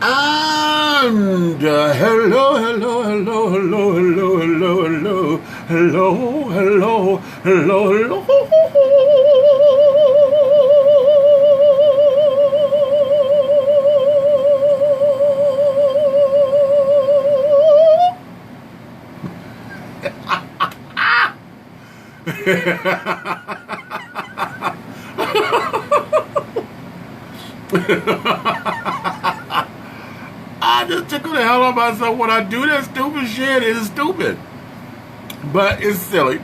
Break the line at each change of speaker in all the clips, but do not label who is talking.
And hello, hello, hello, hello, hello, hello, hello, hello, hello, hello. I just tickle the hell out of myself when I do that stupid shit. It's stupid, but it's silly.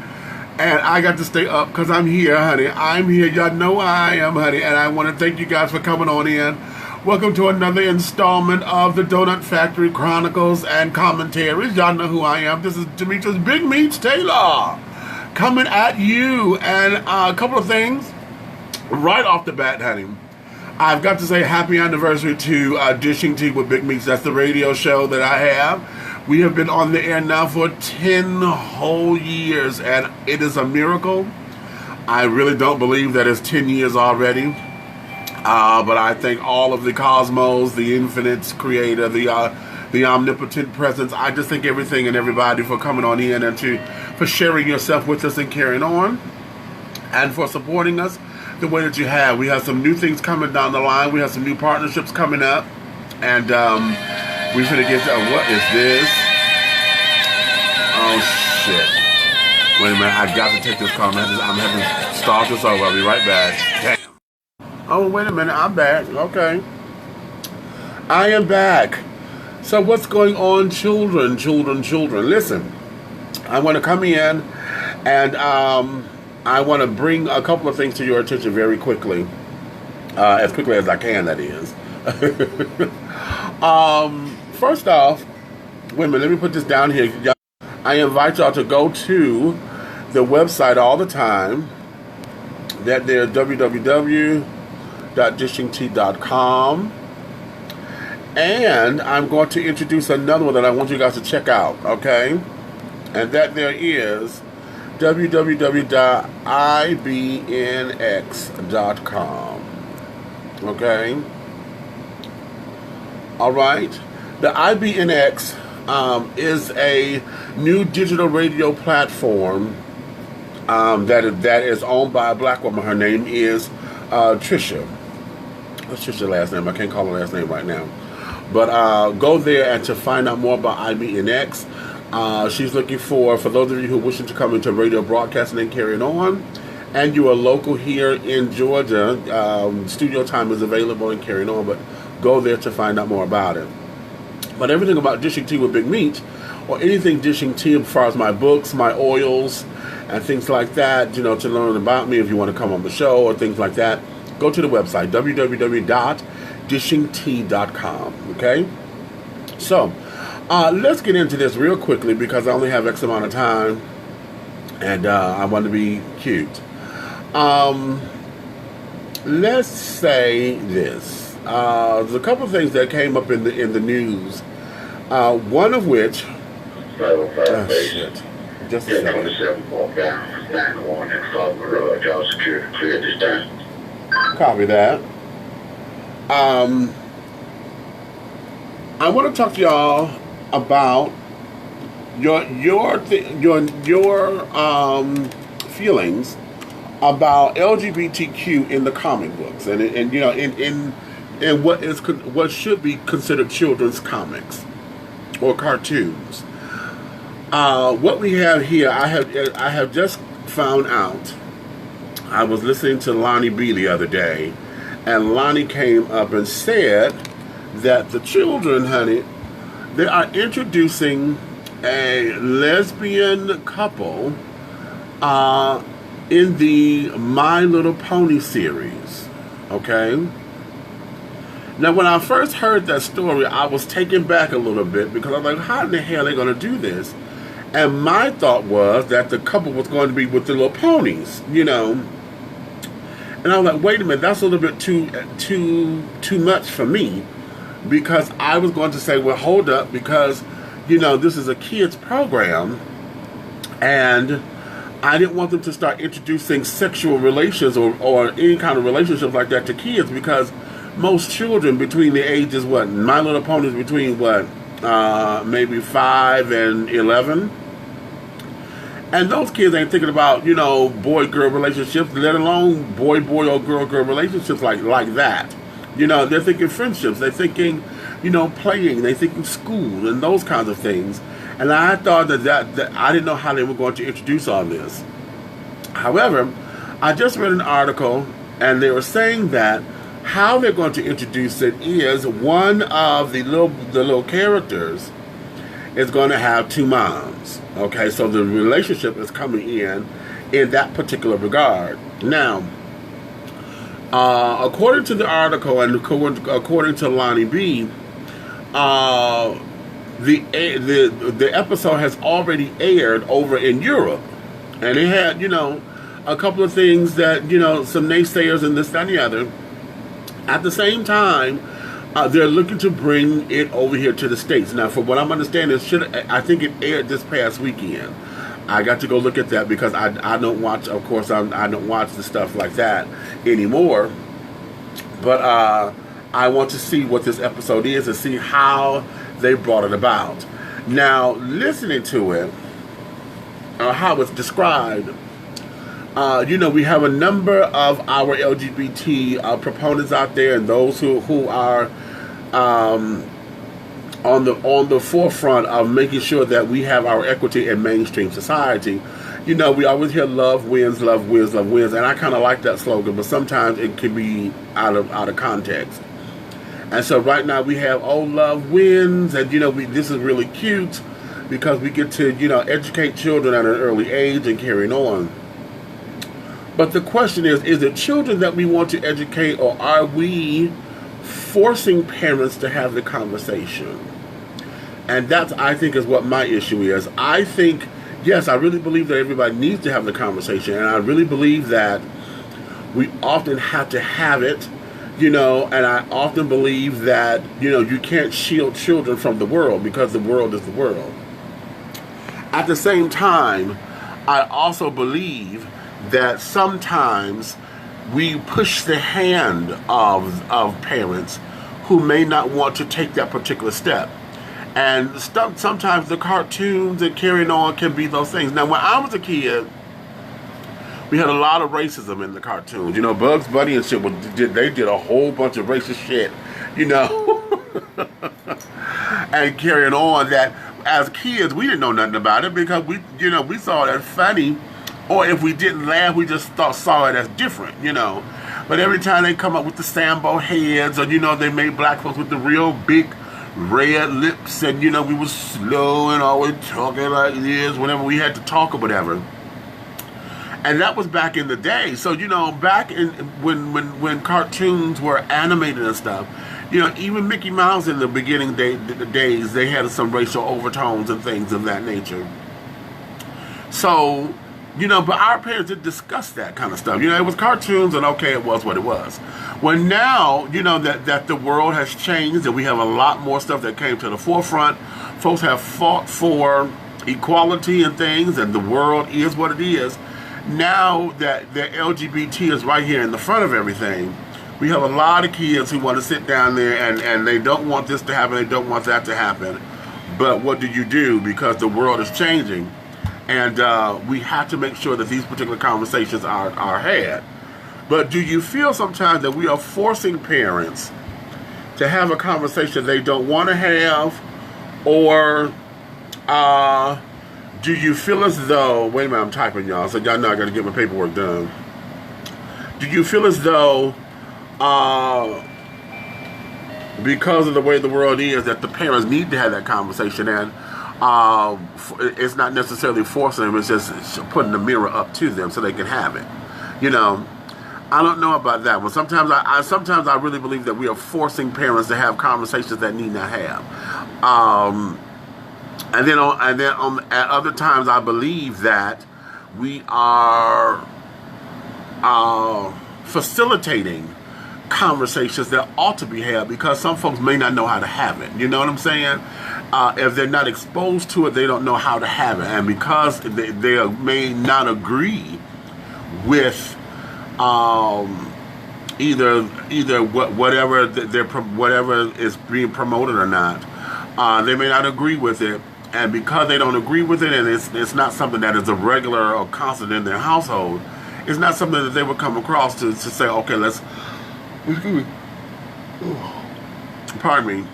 And I got to stay up because I'm here, honey. I'm here. Y'all know I am, honey. And I want to thank you guys for coming on in. Welcome to another installment of the Donut Factory Chronicles and Commentaries. Y'all know who I am. This is Demetrius Big Meach Taylor coming at you. And a couple of things right off the bat, honey. I've got to say happy anniversary to Dishing Tea with Big Meach. That's the radio show that I have. We have been on the air now for 10 whole years, and it is a miracle. I really don't believe that it's 10 years already. But I thank all of the cosmos, the infinite's creator, the omnipotent presence. I just thank everything and everybody for coming on in and for sharing yourself with us and carrying on, and for supporting us the way that you have. We have some new things coming down the line. We have some new partnerships coming up, and we're gonna get to what is this? Oh shit! Wait a minute, I got to take this call. I'm having to start this over. I'll be right back. Damn. Oh, wait a minute, I'm back. Okay, I am back. So what's going on, children? Listen, I want to come in and I want to bring a couple of things to your attention very quickly, as quickly as I can, that is. First off, wait a minute, let me put this down here. I invite y'all to go to the website all the time. That there's www.dishingtea.com. And I'm going to introduce another one that I want you guys to check out, okay? And that there is www.ibnx.com. Okay? Alright? The IBNX is a new digital radio platform that is owned by a black woman. Her name is Trisha. What's Trisha's last name? I can't call her last name right now. But go there and to find out more about IBNX. She's looking for those of you who are wishing to come into radio broadcasting and carrying on, and you are local here in Georgia, studio time is available and carrying on, but go there to find out more about it. But everything about Dishing Tea with Big Meach, or anything Dishing Tea as far as my books, my oils, and things like that, to learn about me if you want to come on the show or things like that, go to the website, www.dishingtea.com, okay? So, let's get into this real quickly because I only have X amount of time, and I want to be cute. Let's say this. There's a couple of things that came up in the news. One of which. Shit. Just a second. Copy that. I want to talk to y'all about your feelings about LGBTQ in the comic books, and in what should be considered children's comics or cartoons. What we have here, I have just found out. I was listening to Lonnie B the other day, and Lonnie came up and said that the children, honey, they are introducing a lesbian couple in the My Little Pony series, okay? Now, when I first heard that story, I was taken back a little bit because I was like, how in the hell are they going to do this? And my thought was that the couple was going to be with the little ponies, And I was like, wait a minute, that's a little bit too much for me, because I was going to say, well, hold up, because this is a kids program, and I didn't want them to start introducing sexual relations or any kind of relationships like that to kids, because most children between the ages, what, My Little Pony is between, what, maybe 5 and 11. And those kids ain't thinking about, boy-girl relationships, let alone boy-boy or girl-girl relationships like that. They're thinking friendships. They're thinking, playing. They're thinking school and those kinds of things. And I thought that I didn't know how they were going to introduce all this. However, I just read an article, and they were saying that how they're going to introduce it is one of the little characters is going to have two moms. Okay, so the relationship is coming in that particular regard. Now, according to the article and according to Lonnie B, the episode has already aired over in Europe, and it had a couple of things that some naysayers and this, that, and the other. At the same time, they're looking to bring it over here to the States. Now, from what I'm understanding, I think it aired this past weekend. I got to go look at that because I don't watch, of course, I don't watch the stuff like that anymore. But I want to see what this episode is and see how they brought it about. Now, listening to it, how it's described, we have a number of our LGBT proponents out there, and those who are on the forefront of making sure that we have our equity in mainstream society. We always hear love wins, love wins, love wins, and I kind of like that slogan, but sometimes it can be out of context. And so right now we have love wins, and this is really cute because we get to educate children at an early age and carrying on. But the question is it children that we want to educate, or are we forcing parents to have the conversation? And that's, I think, is what my issue is. I think, yes, I really believe that everybody needs to have the conversation, and I really believe that we often have to have it, and I often believe that, you can't shield children from the world because the world is the world. At the same time, I also believe that sometimes we push the hand of parents who may not want to take that particular step. And sometimes the cartoons and carrying on can be those things. Now, when I was a kid, we had a lot of racism in the cartoons. Bugs Bunny and shit, they did a whole bunch of racist shit, and carrying on that as kids, we didn't know nothing about it because we saw it as funny. Or if we didn't laugh, we just saw it as different, But every time they come up with the Sambo heads, or, they made black folks with the real big red lips, and, we were slow and always talking like this whenever we had to talk or whatever. And that was back in the day. So, back in when cartoons were animated and stuff, even Mickey Mouse in the beginning days, they had some racial overtones and things of that nature. So, but our parents didn't discuss that kind of stuff. It was cartoons, and okay, it was what it was. Well, now, that the world has changed, and we have a lot more stuff that came to the forefront. Folks have fought for equality and things, and the world is what it is. Now that the LGBT is right here in the front of everything, we have a lot of kids who want to sit down there, and they don't want this to happen, they don't want that to happen. But what do? Because the world is changing. And we have to make sure that these particular conversations are had. But do you feel sometimes that we are forcing parents to have a conversation they don't want to have? Or do you feel as though, wait a minute, I'm typing, y'all, so y'all know I got to get my paperwork done. Do you feel as though, because of the way the world is, that the parents need to have that conversation, and it's not necessarily forcing them, it's just putting the mirror up to them so they can have it. I don't know about that one. Sometimes I really believe that we are forcing parents to have conversations that need not have. And then at other times I believe that we are facilitating conversations that ought to be had because some folks may not know how to have it. You know what I'm saying? If they're not exposed to it, they don't know how to have it. And because they may not agree with whatever is being promoted or not. They may not agree with it, and because they don't agree with it, and it's not something that is a regular or constant in their household, it's not something that they would come across to say, okay, let's. Pardon me.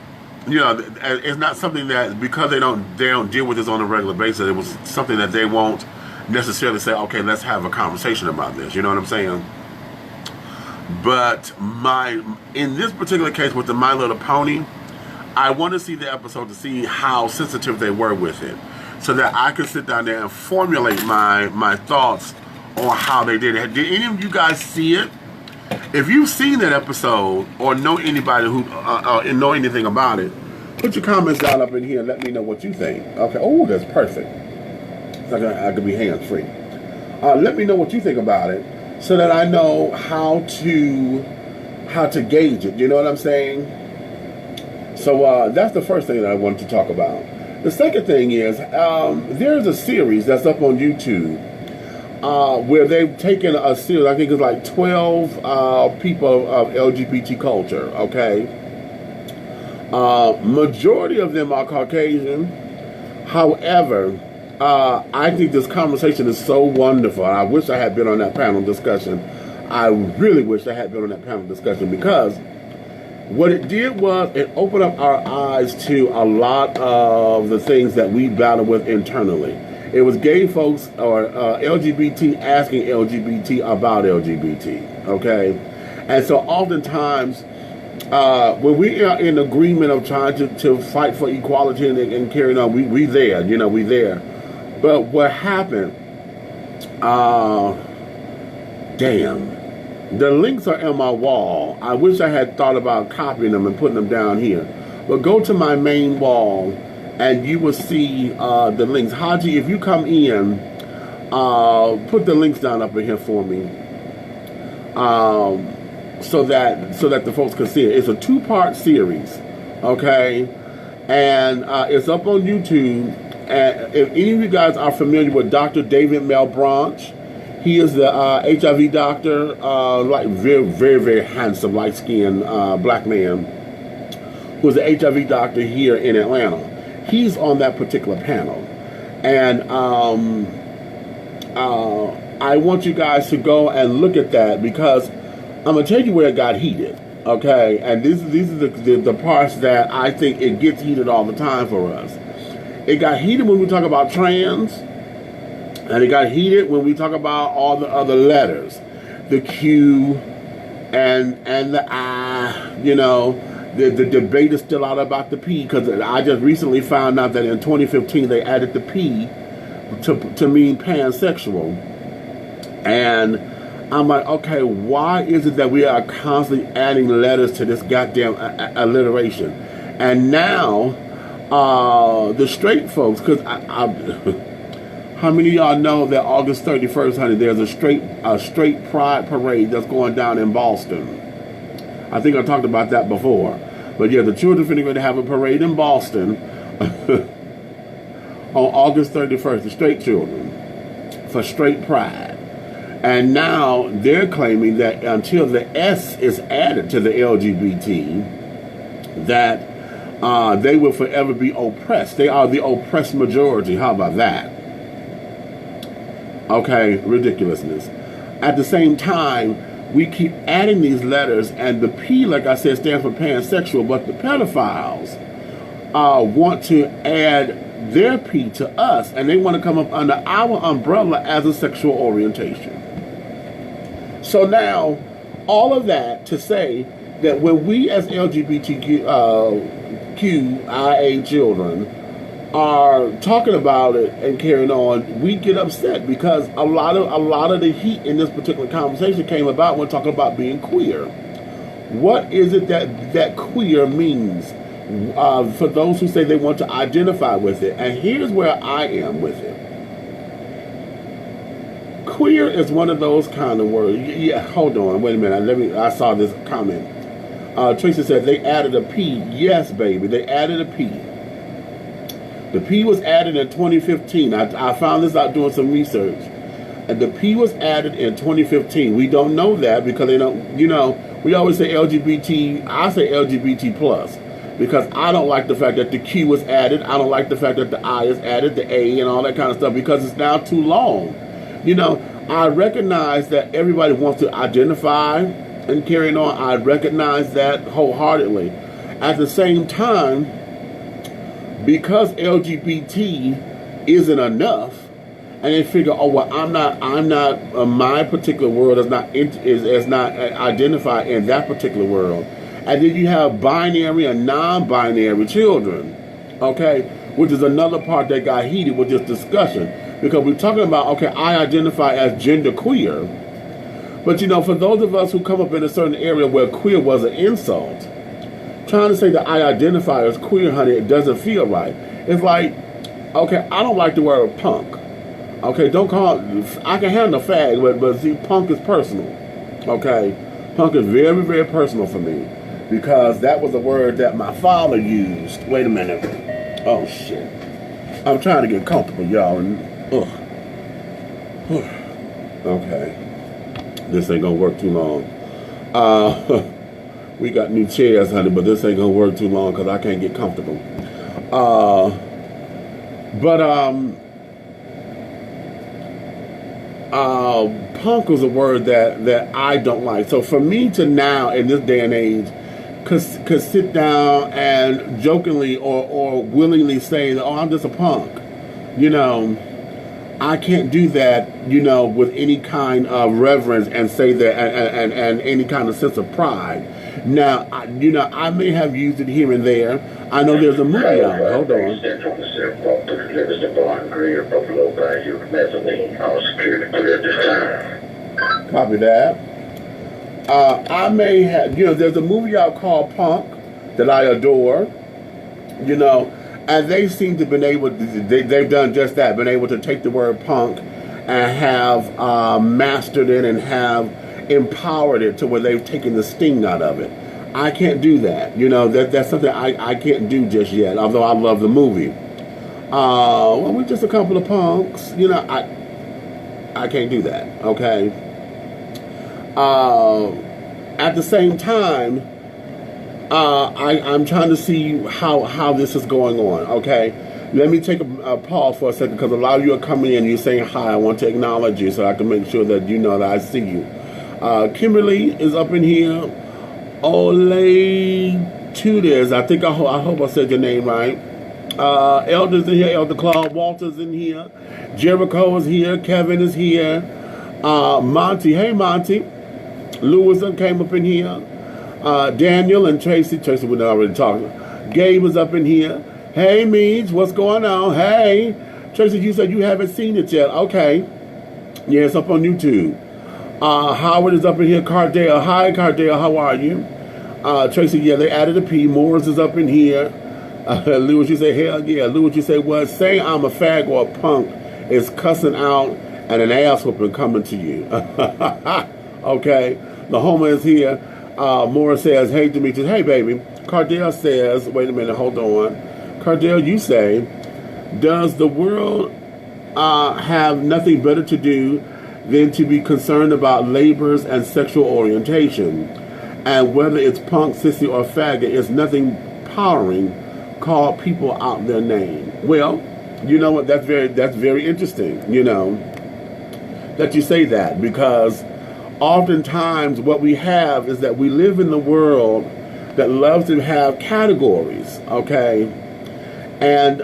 You know, it's not something that, because they don't deal with this on a regular basis, it was something that they won't necessarily say, okay, let's have a conversation about this. You know what I'm saying? But in this particular case with the My Little Pony, I want to see the episode to see how sensitive they were with it, so that I could sit down there and formulate my thoughts on how they did it. Did any of you guys see it? If you've seen that episode or know anybody who know anything about it, put your comments down up in here and let me know what you think. Okay. Oh, that's perfect. I could be hands-free. Let me know what you think about it, so that I know how to gauge it. You know what I'm saying? So that's the first thing that I wanted to talk about. The second thing is there's a series that's up on YouTube where they've taken a series. I think it's like 12 people of LGBT culture. Okay, majority of them are Caucasian. However, I think this conversation is so wonderful. I wish I had been on that panel discussion. I really wish I had been on that panel discussion, because what it did was it opened up our eyes to a lot of the things that we battle with internally. It was gay folks or LGBT asking LGBT about LGBT, okay? And so oftentimes, when we are in agreement of trying to fight for equality and carrying on, we there, you know, we there. But what happened, damn. The links are on my wall. I wish I had thought about copying them and putting them down here. But go to my main wall and you will see the links. Haji, if you come in, put the links down up in here for me, so that the folks can see it. It's a 2-part series, okay? And it's up on YouTube. And if any of you guys are familiar with Dr. David Melbranche, he is the HIV doctor, like very, very, very handsome, light-skinned black man who's an HIV doctor here in Atlanta. He's on that particular panel. And I want you guys to go and look at that, because I'm going to tell you where it got heated, okay? And these are the parts that I think it gets heated all the time for us. It got heated when we talk about trans, and it got heated when we talk about all the other letters, the Q and the I. You know, the debate is still out about the P, because I just recently found out that in 2015 they added the P to mean pansexual. And I'm like, okay, why is it that we are constantly adding letters to this goddamn alliteration? And now the straight folks, because how many of y'all know that August 31st, honey, there's a straight pride parade that's going down in Boston? I think I talked about that before. But yeah, the children are going to have a parade in Boston on August 31st, the straight children, for straight pride. And now they're claiming that until the S is added to the LGBT, that they will forever be oppressed. They are the oppressed majority. How about that? Okay, ridiculousness. At the same time, we keep adding these letters, and the P, like I said, stands for pansexual, but the pedophiles want to add their P to us, and they want to come up under our umbrella as a sexual orientation. So now, all of that to say that when we as LGBTQIA children are talking about it and carrying on, we get upset, because a lot of the heat in this particular conversation came about when talking about being queer. What is it that queer means for those who say they want to identify with it? And here's where I am with it. Queer is one of those kind of words. Yeah, hold on, wait a minute. I saw this comment. Tracy said they added a P. Yes, baby, they added a P. The P was added in 2015. I found this out doing some research. And the P was added in 2015. We don't know that because they don't, you know, We always say LGBT. I say LGBT plus because I don't like the fact that the Q was added. I don't like the fact that the I is added, the A, and all that kind of stuff because it's now too long. You know, I recognize that everybody wants to identify and carry on. I recognize that wholeheartedly. At the same time, because LGBT isn't enough, and they figure, oh well, I'm not. My particular world is not identified in that particular world, and then you have binary and non-binary children, okay, which is another part that got heated with this discussion because we're talking about, okay, I identify as gender queer, but you know, for those of us who come up in a certain area where queer was an insult, trying to say that I identify as queer, honey, it doesn't feel right. It's like, okay, I don't like the word punk. Okay, don't call it, I can handle fag, but see, punk is personal. Okay, punk is very, very personal for me because that was a word that my father used. Wait a minute. Oh, shit. I'm trying to get comfortable, y'all. Okay. This ain't gonna work too long. We got new chairs, honey, but this ain't gonna work too long because I can't get comfortable. Punk was a word that I don't like. So for me to now, in this day and age, could sit down and jokingly or willingly say, oh, I'm just a punk, you know, I can't do that, you know, with any kind of reverence and say that and any kind of sense of pride. Now, I may have used it here and there. I know there's a movie out. Hold on. Copy that. I may have, there's a movie out called Punk that I adore, and they seem to have been able to, they've done just that, been able to take the word punk and have mastered it and have empowered it to where they've taken the sting out of it. I can't do that. That's something I can't do just yet, although I love the movie. Well, we're just a couple of punks. I can't do that, okay? At the same time, I'm trying to see how this is going on, okay? Let me take a pause for a second because a lot of you are coming in and you're saying hi. I want to acknowledge you so I can make sure that you know that I see you. Kimberly is up in here. Ole Tudors, I hope I said your name right. Elder's in here. Elder Claude Walter's in here. Jericho is here. Kevin is here. Monty, hey Monty. Lewis came up in here. Daniel and Tracy we're not already talking. Gabe is up in here. Hey Meach, what's going on? Hey. Tracy, you said you haven't seen it yet. Okay. Yeah, it's up on YouTube. Howard is up in here. Cardale. Hi Cardale, how are you? Tracy, yeah, they added a P. Morris is up in here. Lewis, you say, hell yeah. Lewis, you say, well, saying I'm a fag or a punk is cussing out and an ass whooping coming to you. Okay. The homer is here. Morris says, hey, Demetrius, hey, baby. Cardale says, wait a minute, hold on. Cardale, you say, does the world have nothing better to do than to be concerned about labors and sexual orientation? And whether it's punk, sissy, or faggot, it's nothing powering. Call people out their name. Well, you know what? That's very interesting, that you say that, because oftentimes what we have is that we live in the world that loves to have categories, okay? And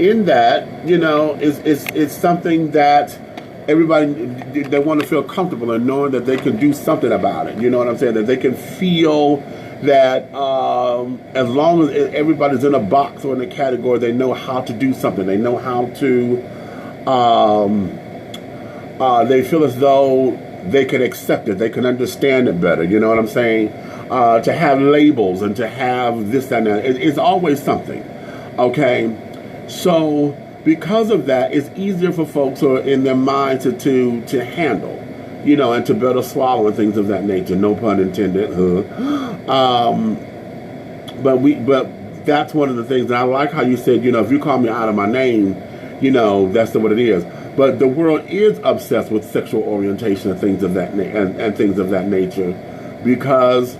in that, it's something that everybody, they want to feel comfortable in knowing that they can do something about it. You know what I'm saying? That they can feel that as long as everybody's in a box or in a category, they know how to do something. They know how to, they feel as though they can accept it. They can understand it better. You know what I'm saying? To have labels and to have this, that, and that. It's always something. Okay? So because of that, it's easier for folks who are in their minds to handle, and to better swallow and things of that nature. No pun intended. But that's one of the things that I like how you said, if you call me out of my name, that's what it is. But the world is obsessed with sexual orientation and things of that and things of that nature, because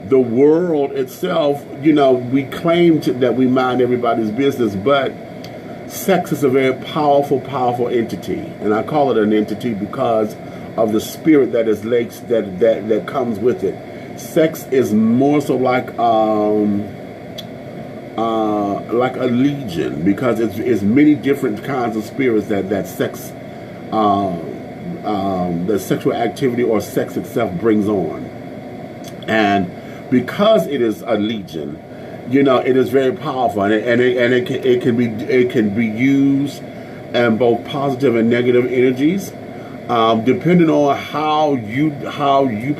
the world itself, you know, we claim that we mind everybody's business, but sex is a very powerful, powerful entity, and I call it an entity because of the spirit that is that comes with it. Sex is more so like a legion, because it's many different kinds of spirits that sex, the sexual activity or sex itself brings on, and because it is a legion, you know, it is very powerful, and it can be used in both positive and negative energies, depending on how you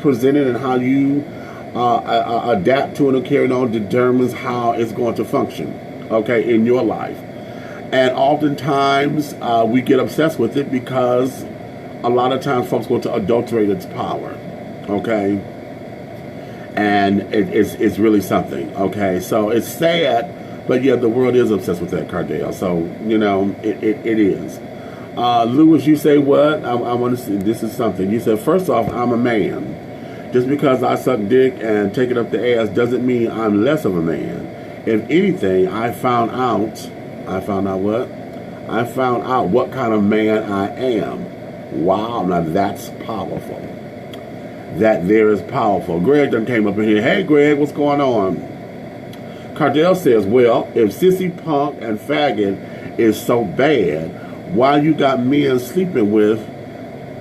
present it and how you adapt to it and carry it on, determines how it's going to function, okay, in your life. And oftentimes we get obsessed with it because a lot of times folks go to adulterate its power, okay, and it's really something, okay. So it's sad, but yeah, the world is obsessed with that, Cardale. So, you know, it is. Lewis, you say what? I want to see. This is something. You said, first off, I'm a man. Just because I suck dick and take it up the ass doesn't mean I'm less of a man. If anything, I found out what? I found out what kind of man I am. Wow, now that's powerful. That there is powerful. Greg done came up in here. Hey, Greg, what's going on? Cardell says, well, if sissy, punk, and faggot is so bad, why you got men sleeping with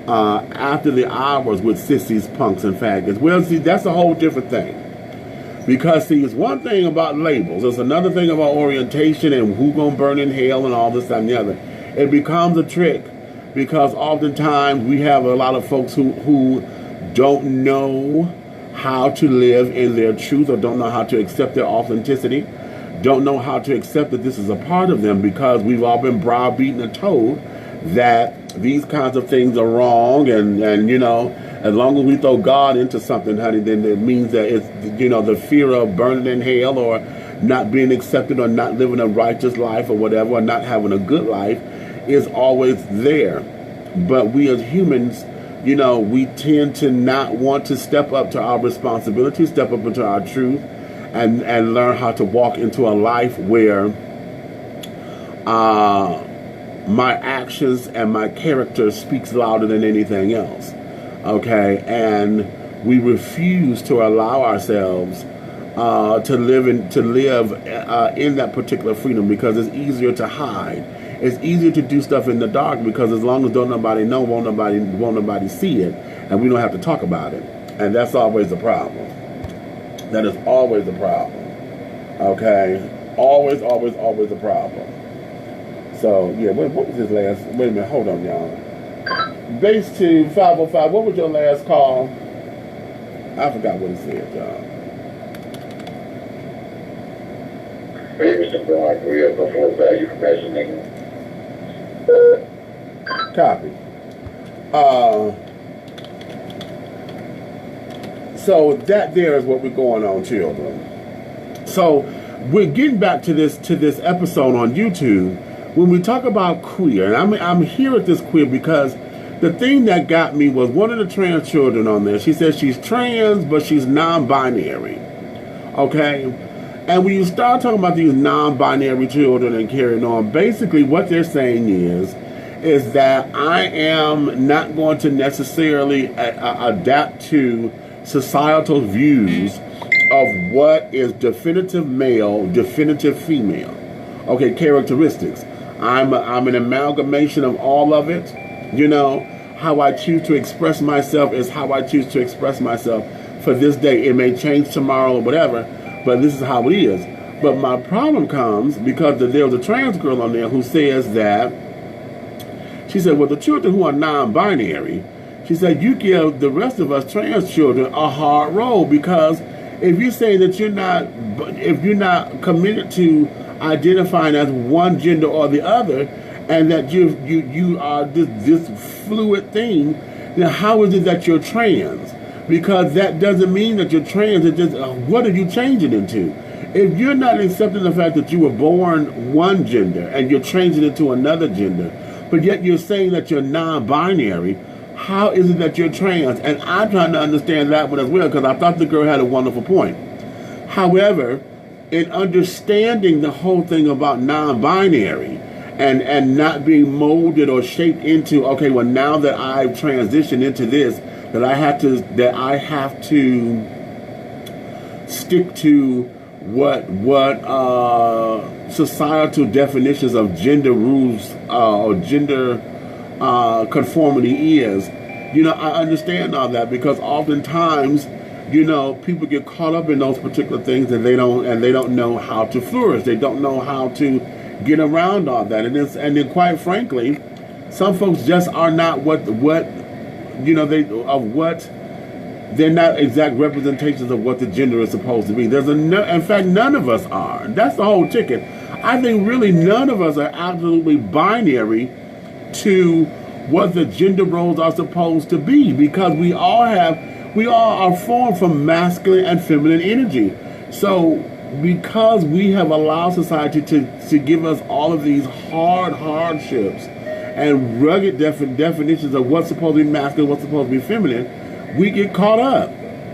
after the hours with sissies, punks, and faggots? Well, see, that's a whole different thing. Because, see, it's one thing about labels. It's another thing about orientation and who gonna burn in hell and all this, that, and the other. It becomes a trick because oftentimes we have a lot of folks who don't know how to live in their truth, or don't know how to accept their authenticity, don't know how to accept that this is a part of them, because we've all been browbeaten and told that these kinds of things are wrong, and you know, as long as we throw God into something, honey, then it means that it's, you know, the fear of burning in hell or not being accepted or not living a righteous life or whatever, or not having a good life is always there. But we as humans, you know, we tend to not want to step up to our responsibility, step up into our truth, and learn how to walk into a life where my actions and my character speaks louder than anything else, okay? And we refuse to allow ourselves to live in that particular freedom, because it's easier to hide. It's easier to do stuff in the dark, because as long as don't nobody know, won't nobody see it, and we don't have to talk about it. And that's always the problem. That is always the problem. Okay? Always, always, always the problem. So, yeah, what was his last? Wait a minute, hold on, y'all. Base 2, 505, what was your last call? I forgot what he said, y'all. Mr. Brock, we have before value questioning. Copy. So that there is what we're going on, children. So we're getting back to this episode on YouTube. When we talk about queer, and I'm here at this queer because the thing that got me was one of the trans children on there. She says she's trans, but she's non-binary. Okay? And when you start talking about these non-binary children and carrying on, basically what they're saying is that I am not going to necessarily adapt to societal views of what is definitive male, definitive female. Okay, characteristics. I'm an amalgamation of all of it. You know, how I choose to express myself is how I choose to express myself for this day. It may change tomorrow or whatever, but this is how it is. But my problem comes because there was a trans girl on there who says that, she said, well, the children who are non-binary, she said, you give the rest of us trans children a hard role, because if you say that you're not committed to identifying as one gender or the other, and that you are this fluid thing, then how is it that you're trans? Because that doesn't mean that you're trans. It just what are you changing into? If you're not accepting the fact that you were born one gender and you're changing it to another gender, but yet you're saying that you're non-binary. How is it that you're trans? And I'm trying to understand that one as well, because I thought the girl had a wonderful point. However, in understanding the whole thing about non-binary and not being molded or shaped into, okay, well, now that I've transitioned into this, that I have to stick to what societal definitions of gender rules or gender conformity is. I understand all that, because oftentimes, people get caught up in those particular things and they don't know how to flourish. They don't know how to get around all that. And then quite frankly, some folks just are not they're not exact representations of what the gender is supposed to be. In fact, none of us are. That's the whole ticket. I think really none of us are absolutely binary to what the gender roles are supposed to be, because we all are formed from masculine and feminine energy. So because we have allowed society to give us all of these hardships and rugged definitions of what's supposed to be masculine, what's supposed to be feminine, we get caught up,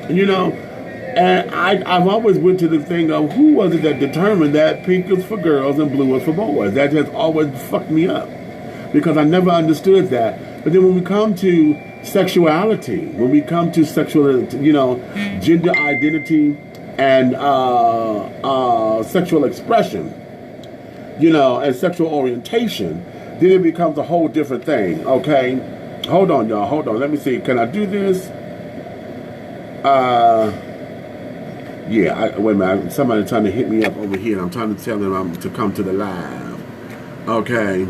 And I've always went to the thing of who was it that determined that pink was for girls and blue was for boys. That just always fucked me up, because I never understood that. But then when we come to sexuality, when we come to sexual, gender identity and sexual expression, and sexual orientation, then it becomes a whole different thing. Okay, hold on, y'all. Hold on. Let me see. Can I do this? Yeah. Wait a minute. Somebody trying to hit me up over here. I'm trying to tell them to come to the live. Okay,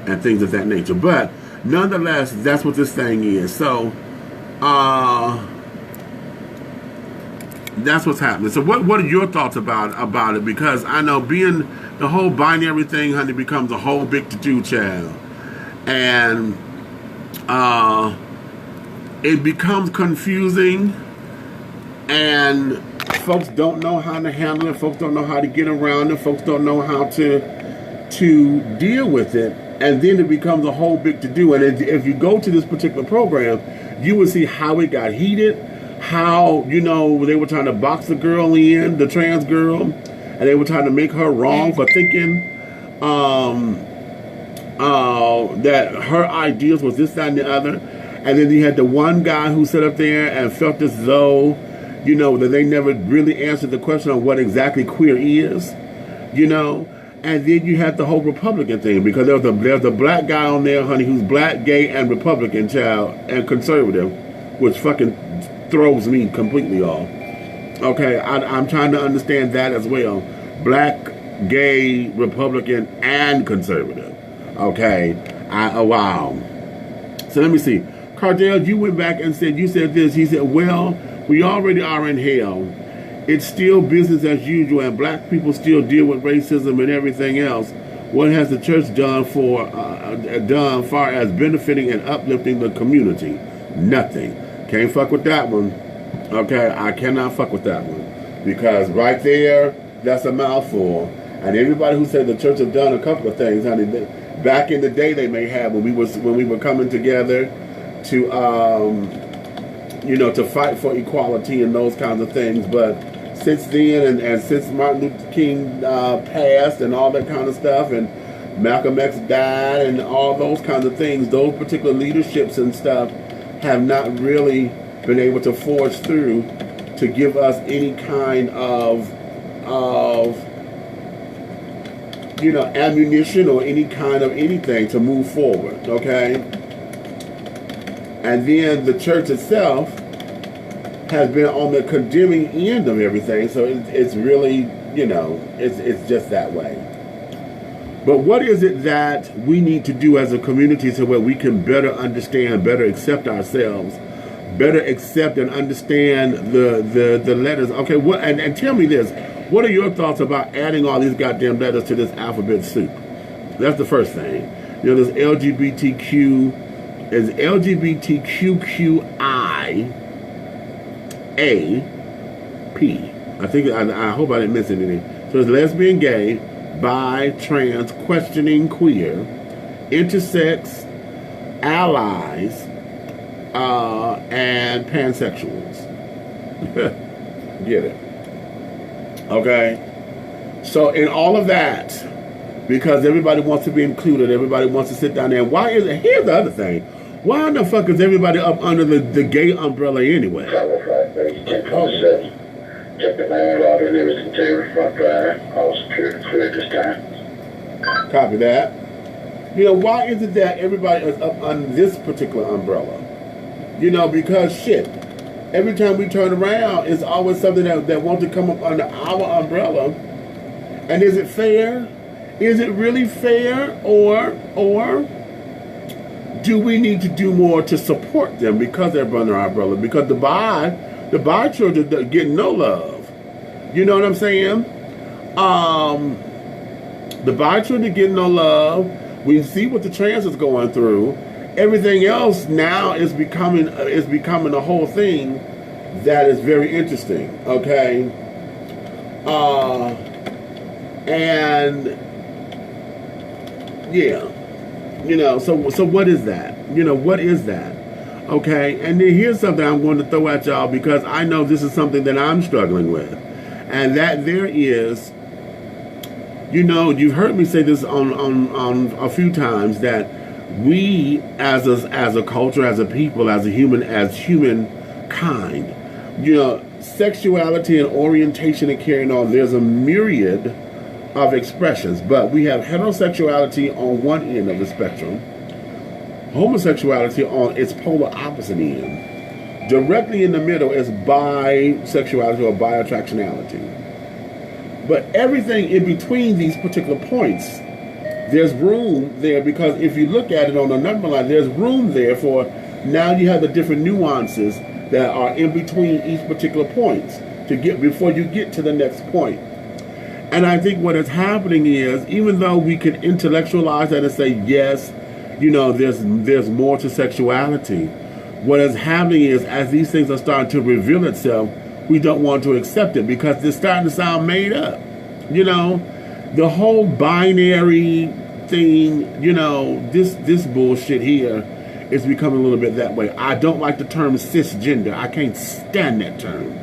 and things of that nature. But nonetheless, that's what this thing is. So, that's what's happening. So what are your thoughts about it? Because I know being the whole binary thing, honey, becomes a whole big to-do, child. And it becomes confusing, and folks don't know how to handle it. Folks don't know how to get around it. Folks don't know how to deal with it. And then it becomes a whole big to-do. And if you go to this particular program, you will see how it got heated, how, they were trying to box the girl in, the trans girl, and they were trying to make her wrong for thinking that her ideas was this, that, and the other. And then you had the one guy who sat up there and felt as though, that they never really answered the question on what exactly queer is, And then you had the whole Republican thing, because there's a black guy on there, honey, who's black, gay, and Republican, child, and conservative, which fucking throws me completely off. Okay, I'm trying to understand that as well. Black, gay, Republican, and conservative. Okay, wow. So let me see. Cardell, you went back and you said this. He said, well, we already are in hell. It's still business as usual, and black people still deal with racism and everything else. What has the church done far as benefiting and uplifting the community? Nothing. Can't fuck with that one. Okay, I cannot fuck with that one, because right there, that's a mouthful. And everybody who said the church have done a couple of things, honey, back in the day they may have, when we were coming together to to fight for equality and those kinds of things. But since then, and since Martin Luther King passed and all that kind of stuff, and Malcolm X died and all those kinds of things, those particular leaderships and stuff have not really been able to forge through to give us any kind of ammunition or any kind of anything to move forward, okay? And then the church itself has been on the condemning end of everything, so it's really, it's just that way. But what is it that we need to do as a community so that we can better understand, better accept ourselves, better accept and understand the letters? Okay, and tell me this. What are your thoughts about adding all these goddamn letters to this alphabet soup? That's the first thing. There's LGBTQ, there's LGBTQQIA, I think, I hope I didn't miss anything. So it's lesbian, gay, bi, trans, questioning, queer, intersex, allies, and pansexuals. Get it? Okay? So in all of that, because everybody wants to be included, everybody wants to sit down there. Why is it? Here's the other thing. Why in the fuck is everybody up under the gay umbrella anyway?
Check the mail order and everything too, front drive, all security clear this time.
Copy that. You know, why is it that everybody is up under this particular umbrella? You know, because shit, every time we turn around, it's always something that wants to come up under our umbrella. And is it fair? Is it really fair? Or do we need to do more to support them because they're under our umbrella? Because the bi children get no love. You know what I'm saying? The bi children get no love. We see what the trans is going through. Everything else now is becoming a whole thing that is very interesting. Okay, and yeah, you know. So what is that? You know, what is that? Okay, and then here's something I'm going to throw at y'all because I know this is something that I'm struggling with, and that there is. You know, you've heard me say this on a few times that we as a culture, as a people, as humankind, you know, sexuality and orientation and carrying on, there's a myriad of expressions, but we have heterosexuality on one end of the spectrum, homosexuality on its polar opposite end. Directly in the middle is bisexuality or bi-attractionality. But everything in between these particular points, there's room there because if you look at it on the number line, there's room there for now you have the different nuances that are in between each particular points to get before you get to the next point. And I think what is happening is, even though we can intellectualize that and say, yes, you know, there's more to sexuality, what is happening is as these things are starting to reveal itself, we don't want to accept it because it's starting to sound made up. You know, the whole binary thing, you know, this bullshit here is becoming a little bit that way. I don't like the term cisgender. I can't stand that term.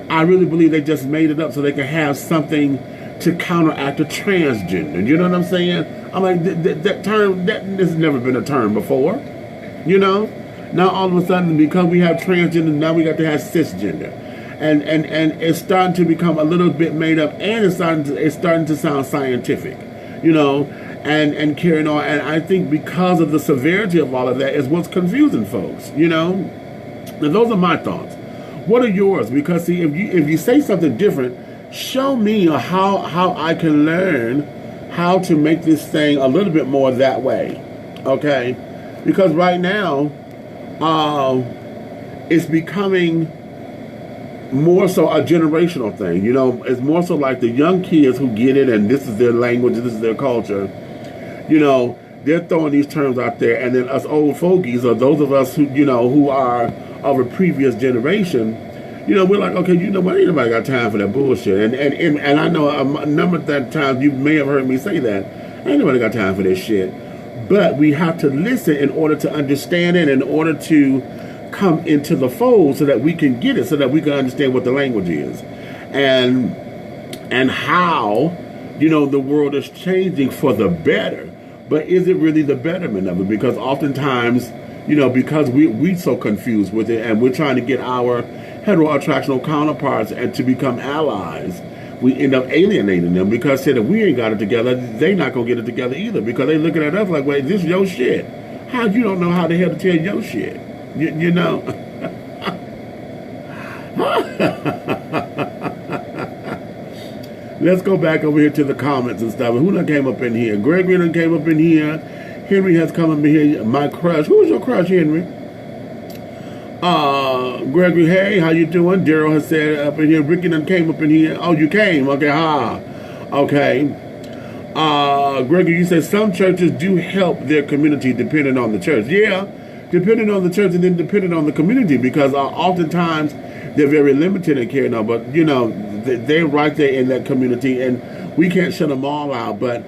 I really believe they just made it up so they can have something to counteract a transgender. You know what I'm saying? I'm like, that term, that has never been a term before. You know? Now all of a sudden, because we have transgender, now we got to have cisgender. And it's starting to become a little bit made up, and it's starting to sound scientific, you know, and carrying on. And I think because of the severity of all of that is what's confusing folks, you know. Now those are my thoughts. What are yours? Because see, if you say something different, show me how I can learn how to make this thing a little bit more that way, okay? Because right now, it's becoming more so a generational thing, you know. It's more so like the young kids who get it and this is their language, this is their culture, you know, they're throwing these terms out there, and then us old fogies, or those of us who, you know, who are of a previous generation, you know, we're like, okay, you know what, ain't nobody got time for that bullshit. And I know a number of times you may have heard me say that, ain't nobody got time for this shit. But we have to listen in order to understand it, in order to come into the fold so that we can get it, so that we can understand what the language is and how, you know, the world is changing for the better. But is it really the betterment of it? Because oftentimes, you know, because we so confused with it, and we're trying to get our heteroattractional counterparts and to become allies, we end up alienating them because said if we ain't got it together, they not gonna get it together either, because they looking at us like, wait, this is your shit. How you don't know how the hell to tell your shit? You know. Let's go back over here to the comments and stuff. Who done came up in here? Gregory done came up in here. Henry has come up in here. My crush. Who's your crush, Henry? Gregory, hey, how you doing? Daryl has said up in here. Ricky done came up in here. Oh, you came? Okay, okay. Gregory, you said some churches do help their community depending on the church. Yeah, depending on the church and then depending on the community, because oftentimes they're very limited in carrying on. But, you know, they're right there in that community, and we can't shut them all out. But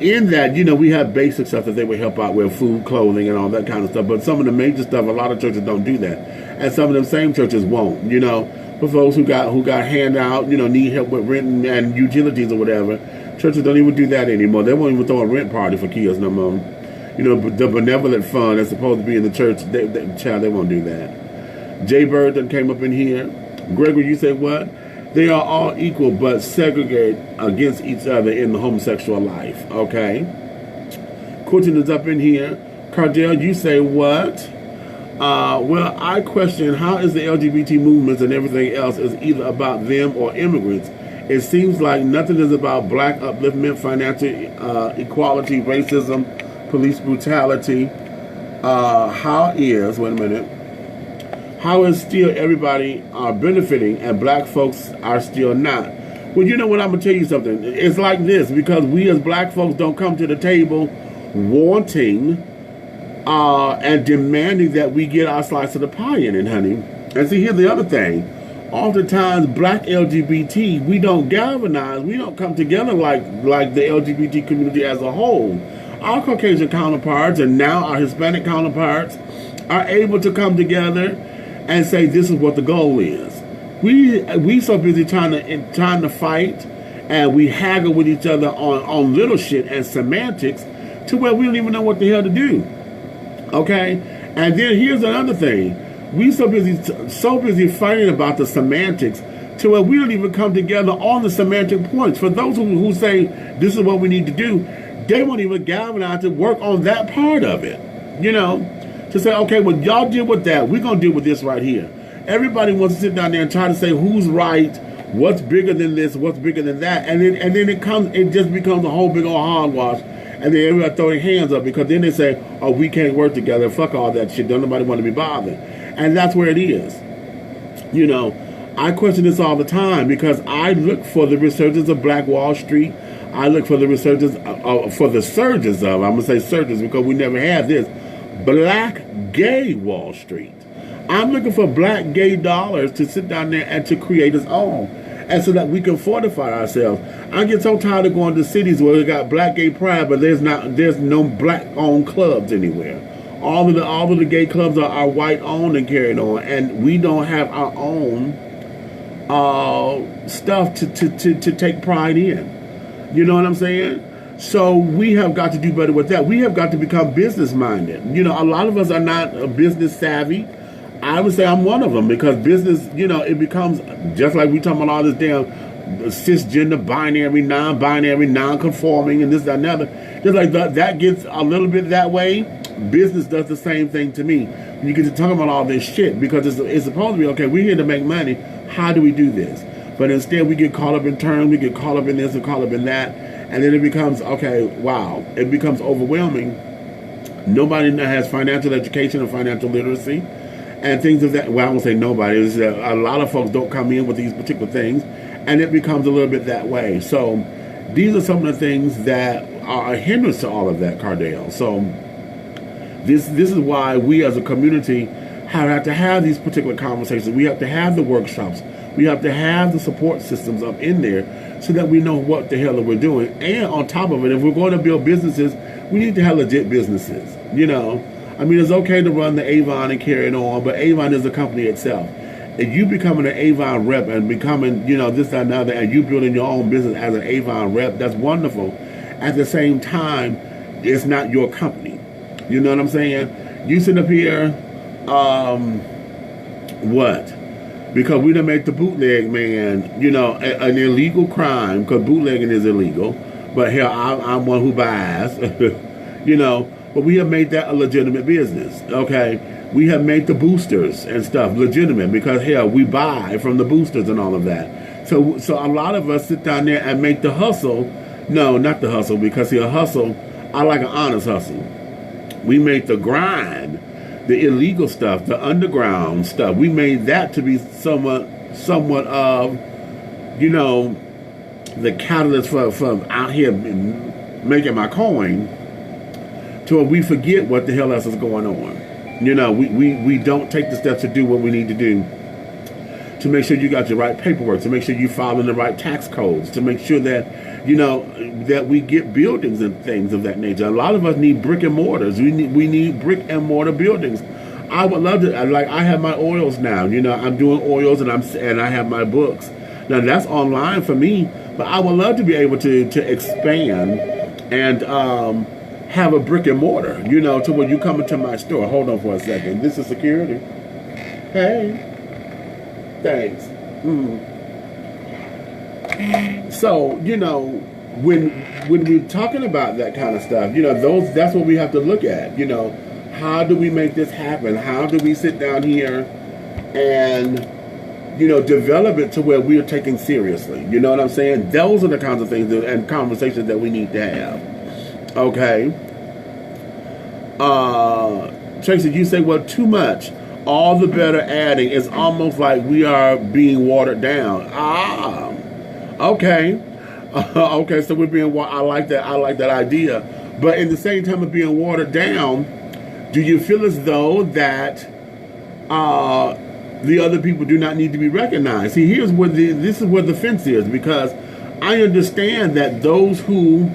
in that, we have basic stuff that they would help out with, food, clothing, and all that kind of stuff. But some of the major stuff, a lot of churches don't do that, and some of them same churches won't. For folks who got handout, need help with rent and utilities or whatever, churches don't even do that anymore. They won't even throw a rent party for kids no more. The benevolent fund that's supposed to be in the church, they won't do that. Jay Bird that came up in here. Gregory, you say what? They are all equal but segregate against each other in the homosexual life. Okay. Quentin is up in here. Cardell, you say what? Well, I question how is the LGBT movements and everything else is either about them or immigrants. It seems like nothing is about black upliftment, financial equality, racism, police brutality. How is still everybody benefiting and black folks are still not? Well, you know what, I'm going to tell you something. It's like this, because we as black folks don't come to the table wanting and demanding that we get our slice of the pie in it, honey. And see, here's the other thing. Oftentimes, black LGBT, we don't galvanize, we don't come together like the LGBT community as a whole. Our Caucasian counterparts and now our Hispanic counterparts are able to come together and say this is what the goal is. We so busy trying to fight, and we haggle with each other on little shit and semantics to where we don't even know what the hell to do. Okay? And then here's another thing. We so busy fighting about the semantics to where we don't even come together on the semantic points. For those who say this is what we need to do, they won't even galvanize to work on that part of it. To say, okay, well, y'all deal with that. We're going to deal with this right here. Everybody wants to sit down there and try to say who's right, what's bigger than this, what's bigger than that. And then it just becomes a whole big old hogwash. And then everybody throw their hands up because then they say, oh, we can't work together. Fuck all that shit. Don't nobody want to be bothered. And that's where it is. I question this all the time because I look for the resurgence of Black Wall Street. I look for the resurgence, for the surges of, I'm going to say surges because we never had this, Black Gay Wall Street. I'm looking for black gay dollars to sit down there and to create its own. And so that we can fortify ourselves. I get so tired of going to cities where we got black gay pride, but there's no black owned clubs anywhere. All of the gay clubs are white owned and carried on, and we don't have our own stuff to take pride in. You know what I'm saying? So we have got to do better with that. We have got to become business minded. A lot of us are not business savvy. I would say I'm one of them because business, it becomes just like we talking about all this damn cisgender, binary, non-binary, non-conforming, and this, that, and the other. Just like that gets a little bit that way. Business does the same thing to me. You get to talk about all this shit because it's supposed to be, okay, we're here to make money. How do we do this? But instead we get caught up in terms, we get caught up in this and caught up in that. And then it becomes, okay, wow, it becomes overwhelming. Nobody has financial education or financial literacy and things of that. Well, I won't say nobody. A lot of folks don't come in with these particular things, and it becomes a little bit that way. So these are some of the things that are a hindrance to all of that, Cardale. So this is why we as a community have to have these particular conversations. We have to have the workshops. We have to have the support systems up in there so that we know what the hell we're doing. And on top of it, if we're going to build businesses, we need to have legit businesses. It's okay to run the Avon and carry it on, but Avon is a company itself. If you becoming an Avon rep and becoming, this, that, and the other, and you building your own business as an Avon rep, that's wonderful. At the same time, it's not your company. You know what I'm saying? You sit up here, what? Because we done make the bootleg man, an illegal crime, because bootlegging is illegal. But hell, I'm one who buys, But we have made that a legitimate business, okay? We have made the boosters and stuff legitimate because, hell, we buy from the boosters and all of that. So a lot of us sit down there and make the hustle. No, not the hustle, because a hustle, I like an honest hustle. We make the grind, the illegal stuff, the underground stuff. We made that to be somewhat of, the catalyst for out here making my coin, to where we forget what the hell else is going on. We don't take the steps to do what we need to do to make sure you got your right paperwork, to make sure you following the right tax codes, to make sure that, you know, that we get buildings and things of that nature. A lot of us need brick and mortars. We need brick and mortar buildings. I would love to, like, I have my oils now. You know, I'm doing oils and I have my books. Now that's online for me, but I would love to be able to expand and have a brick and mortar, you know, to where you come into my store. Hold on for a second. This is security. Hey. Thanks. So, you know, when we're talking about that kind of stuff, you know, that's what we have to look at. You know, how do we make this happen? How do we sit down here and, you know, develop it to where we are taken seriously? You know what I'm saying? Those are the kinds of things and conversations that we need to have. Okay. Tracy, you say, well, too much. All the better adding. It's almost like we are being watered down. Okay. Okay, so we're being, I like that idea. But in the same time of being watered down, do you feel as though that the other people do not need to be recognized? See, this is where the fence is, because I understand that those who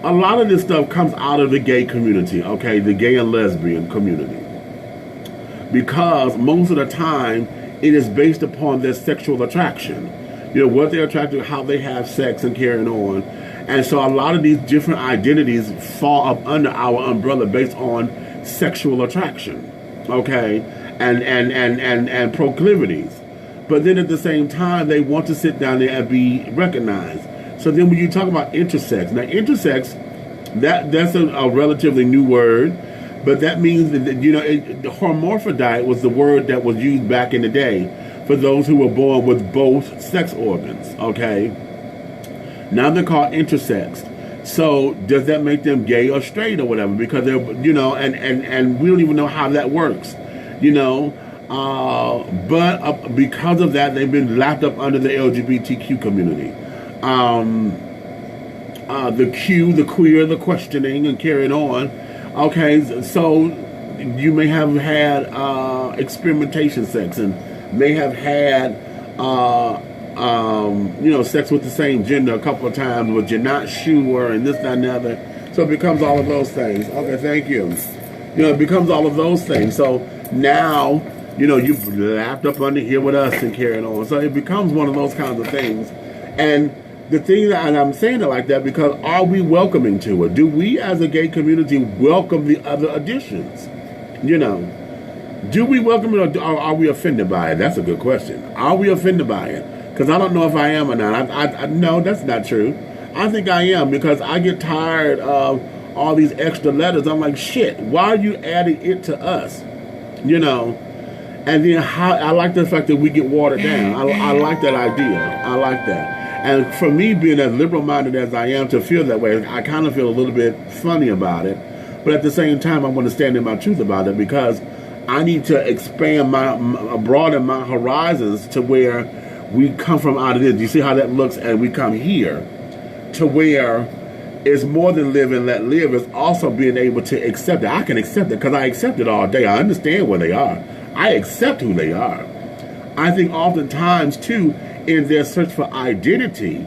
a lot of this stuff comes out of the gay community, okay, the gay and lesbian community, because most of the time it is based upon their sexual attraction, you know, what they're attracted to, how they have sex and carrying on. And so a lot of these different identities fall up under our umbrella based on sexual attraction, okay, and proclivities. But then at the same time, they want to sit down there and be recognized. So then when you talk about intersex, now intersex, that's a relatively new word, but that means that, you know, hermaphrodite was the word that was used back in the day for those who were born with both sex organs, okay? Now they're called intersex. So does that make them gay or straight or whatever? Because they're, you know, and we don't even know how that works, you know? But because of that, they've been lapped up under the LGBTQ community. The Q, the queer, the questioning, and carrying on. Okay, so you may have had experimentation sex and may have had, you know, sex with the same gender a couple of times, but you're not sure, and this, that, and the other. So it becomes all of those things. Okay, thank you. You know, it becomes all of those things. So now, you know, you've lapped up under here with us and carrying on. So it becomes one of those kinds of things. And the thing that, and I'm saying it like that because are we welcoming to it? Do we as a gay community welcome the other additions? You know, do we welcome it, or are we offended by it? That's a good question. Are we offended by it? Because I don't know if I am or not. I no, that's not true. I think I am, because I get tired of all these extra letters. I'm like, shit, why are you adding it to us? You know, and then I like the fact that we get watered down. I like that idea. I like that. And for me, being as liberal-minded as I am to feel that way, I kind of feel a little bit funny about it. But at the same time, I want to stand in my truth about it, because I need to expand broaden my horizons to where we come from out of this. You see how that looks? And we come here to where it's more than live and let live. It's also being able to accept it. I can accept it because I accept it all day. I understand where they are. I accept who they are. I think oftentimes, too, in their search for identity,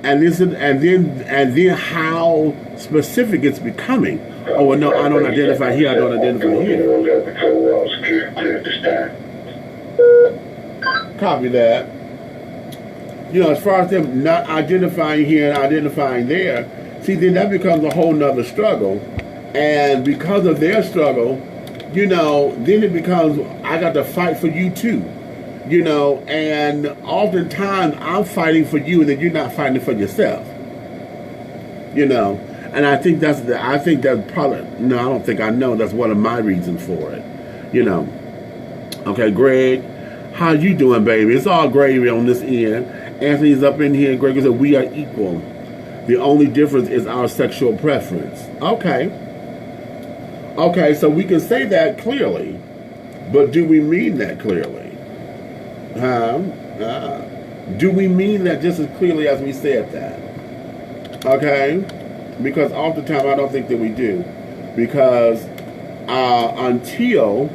and then how specific it's becoming. Oh, well, no, I don't identify here. I don't identify here. Copy that. You know, as far as them not identifying here and identifying there, see, then that becomes a whole nother struggle. And because of their struggle, you know, then it becomes, I got to fight for you too. You know, and oftentimes I'm fighting for you and then you're not fighting for yourself. You know, and I think that's probably, no, I don't think I know, that's one of my reasons for it. You know. Okay, Greg, how you doing, baby? It's all gravy on this end. Anthony's up in here. Greg said, we are equal. The only difference is our sexual preference. Okay. Okay, so we can say that clearly, but do we mean that clearly? Do we mean that just as clearly as we said that? Okay? Because oftentimes I don't think that we do. Because until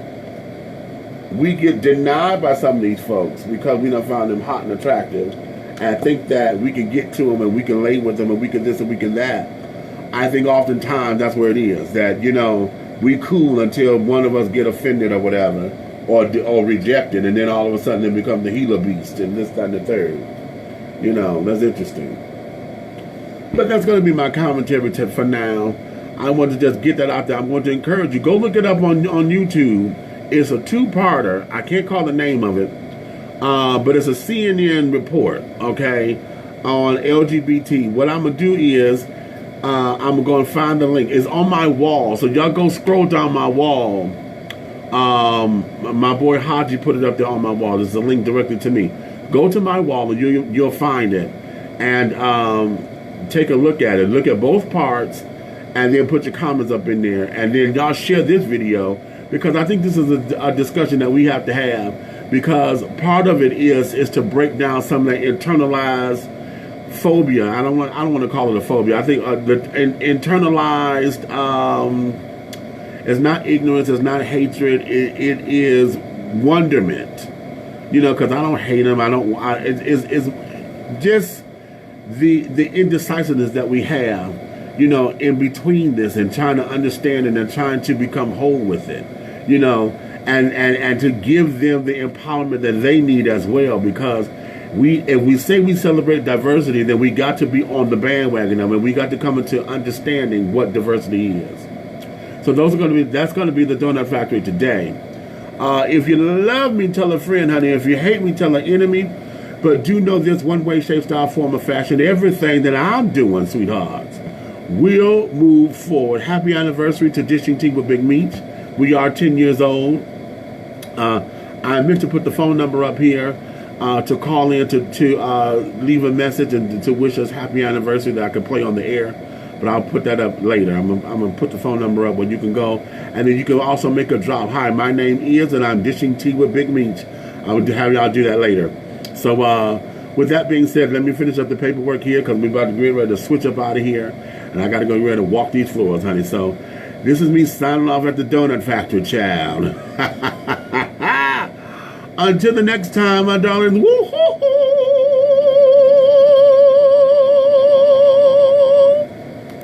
we get denied by some of these folks because we don't find them hot and attractive, and think that we can get to them and we can lay with them and we can this and we can that. I think oftentimes that's where it is, that, you know, we cool until one of us get offended or whatever, or rejected, and then all of a sudden it becomes the healer beast and this, that, and the third. You know, that's interesting. But that's going to be my commentary for now. I want to just get that out there. I'm going to encourage you. Go look it up on YouTube. It's a two-parter. I can't call the name of it. But it's a CNN report, okay, on LGBT. What I'm going to do is I'm going to find the link. It's on my wall. So y'all go scroll down my wall. My boy Haji put it up there on my wall. There's a link directly to me. Go to my wall and you'll find it. And take a look at it. Look at both parts. And then put your comments up in there. And then y'all share this video, because I think this is a discussion that we have to have, because part of it is to break down some of that internalized phobia. I don't want to call it a phobia. I think the internalized, it's not ignorance, it's not hatred, it is wonderment. You know, because I don't hate them. It's just the indecisiveness that we have, you know, in between this, and trying to understand it and trying to become whole with it, you know, and to give them the empowerment that they need as well, because if we say we celebrate diversity, then we got to be on the bandwagon of it. We got to come into understanding what diversity is. So that's going to be the Donut Factory today. If you love me, tell a friend, honey. If you hate me, tell an enemy. But do know this: one way, shape, style, form, or fashion, everything that I'm doing, sweethearts, will move forward. Happy anniversary to Dishing Tea with Big Meach. We are 10 years old. I meant to put the phone number up here to call in to leave a message and to wish us happy anniversary that I can play on the air. But I'll put that up later. I'm going to put the phone number up where you can go. And then you can also make a drop. Hi, my name is, and I'm Dishing Tea with Big Meach. I will have y'all do that later. So with that being said, let me finish up the paperwork here, because we're about to get ready to switch up out of here. And I got to go ready to walk these floors, honey. So this is me signing off at the Donut Factory, child. Until the next time, my darlings. Woo-hoo-hoo.